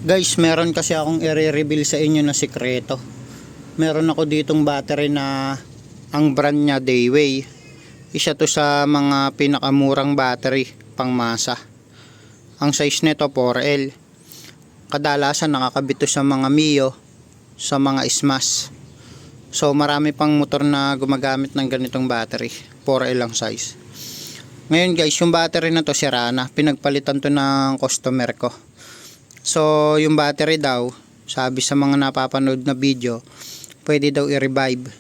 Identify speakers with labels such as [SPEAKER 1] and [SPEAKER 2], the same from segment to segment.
[SPEAKER 1] Guys, meron kasi akong i-reveal sa inyo na sikreto. Meron ako ditong battery na ang brand niya Dayway. Isa to sa mga pinakamurang battery pang masa. Ang size nito 4L. Kadalasan nakakabit to sa mga Mio, sa mga Smash. So marami pang motor na gumagamit ng ganitong battery. 4L ang size. Ngayon guys, yung battery na to sira na. Pinagpalitan to ng customer ko. So yung battery daw, sabi sa mga napapanood na video, pwede daw i-revive.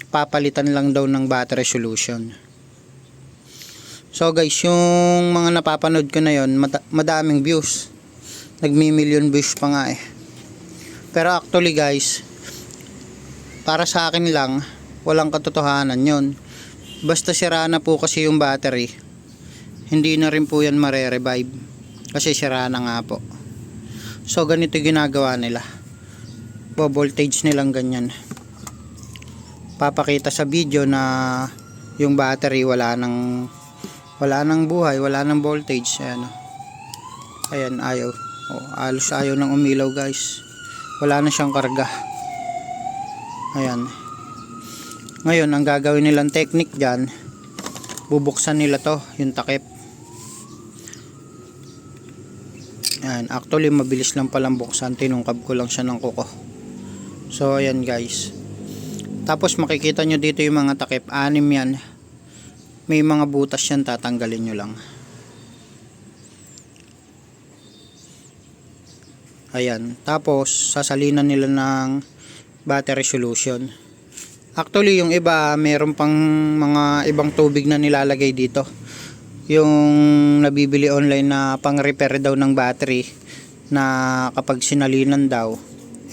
[SPEAKER 1] Papalitan lang daw ng battery solution. So guys, yung mga napapanood ko na yon, madaming views. Nagmi-million views pa nga eh. Pero actually guys, para sa akin lang, walang katotohanan yon. Basta sira na po kasi yung battery, hindi na rin po yan mare-revive. Kasi sira na nga po. So ganito ginagawa nila. Voltage nilang ganyan. Papakita sa video na yung battery wala nang buhay, wala nang voltage. Ayan, ayan ayaw. Halos ayaw nang umilaw guys. Wala na siyang karga. Ayan. Ngayon ang gagawin nilang technique dyan, bubuksan nila to, yung takip. Ayan, actually mabilis lang palang buksan, tinungkab ko lang siya ng kuko. So ayan guys. Tapos makikita nyo dito yung mga takip, 6 yan. May mga butas yan, tatanggalin nyo lang. Ayan, tapos sasalinan nila ng battery solution. Actually yung iba meron pang mga ibang tubig na nilalagay dito. Yung nabibili online na pang repair daw ng battery, na kapag sinalinan daw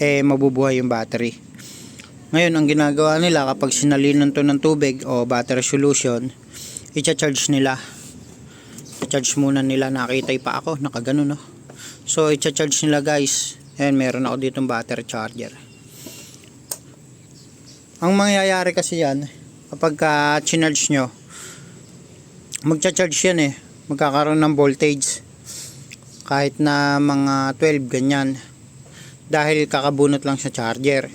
[SPEAKER 1] mabubuhay yung battery. Ngayon ang ginagawa nila, kapag sinalinan to ng tubig o battery solution, i-charge nila. I-charge muna nila, nakitay pa ako nakagano no. So i-charge nila guys. Ayan, meron ako ditong battery charger. Ang mangyayari kasi yan, kapag charge nyo, magcha-charge yan magkakaroon ng voltage kahit na mga 12 ganyan, dahil kakabunot lang sa charger.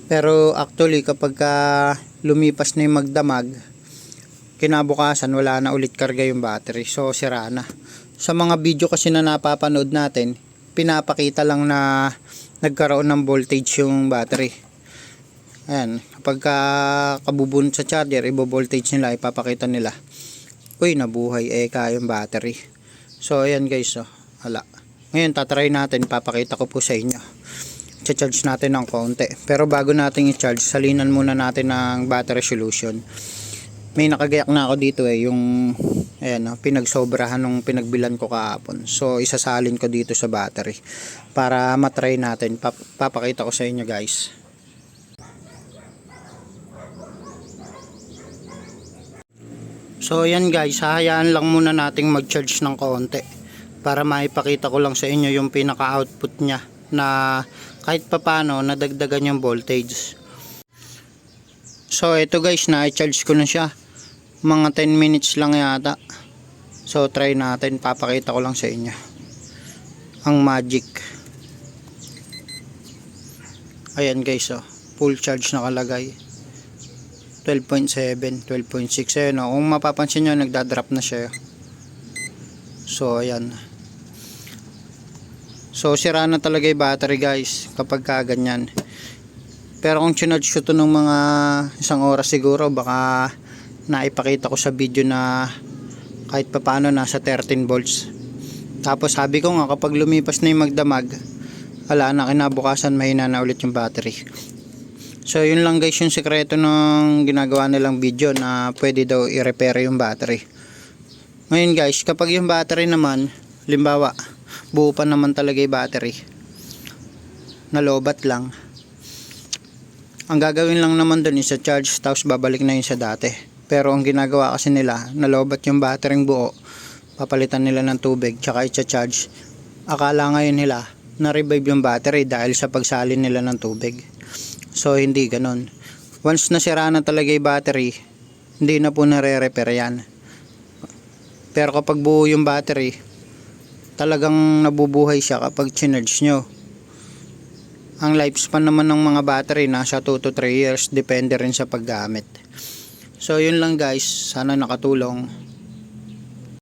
[SPEAKER 1] Pero actually kapag lumipas na yung magdamag, kinabukasan wala na ulit karga yung battery, so sira na. Sa mga video kasi na napapanood natin, pinapakita lang na nagkaroon ng voltage yung battery. Ayan, kapag kabubunot sa charger, ibo-voltage nila, ipapakita nila, uy, nabuhay yung battery. So ayan guys, hala. Ngayon tatry natin, papakita ko po sa inyo. I-charge natin ng konti. Pero bago natin i-charge, salinan muna natin ng battery solution. May nakagayak na ako dito yung ayan, pinagsobrahan nung pinagbilan ko kahapon. So isasalin ko dito sa battery para matry natin. Papakita ko sa inyo guys. So ayan guys, hahayaan lang muna nating mag-charge ng konti para maipakita ko lang sa inyo yung pinaka-output niya, na kahit papano nadagdagan yung voltage. So ito guys, na-charge ko na siya. Mga 10 minutes lang yata. So try natin, papakita ko lang sa inyo ang magic. Ayan guys, full charge nakalagay. 12.7, 12.6. Ayan, kung mapapansin nyo, nagdadrop na siya. So ayan. So sira na talaga yung battery guys kapag kaganyan. Pero kung chinarge ko to ng mga 1 oras siguro, baka naipakita ko sa video na kahit papaano nasa 13 volts. Tapos sabi ko nga, kapag lumipas na yung magdamag, wala na, kinabukasan mahina na ulit yung battery. So yun lang guys yung sekreto ng ginagawa nilang video, na pwede daw i-repair yung battery. Ngayon guys, kapag yung battery naman, limbawa buo pa naman talaga yung battery, nalobat lang, ang gagawin lang naman dun is charge, tapos babalik na yun sa dati. Pero ang ginagawa kasi nila, nalobat yung battery buo, papalitan nila ng tubig tsaka i-charge. Akala ngayon nila na-revive yung battery dahil sa pagsalin nila ng tubig. So hindi ganon. Once nasira na talaga yung battery, hindi na po nare-repair yan. Pero kapag buo yung battery, talagang nabubuhay siya kapag chinarge nyo. Ang lifespan naman ng mga battery nasa 2 to 3 years, depende rin sa paggamit. So yun lang guys, sana nakatulong.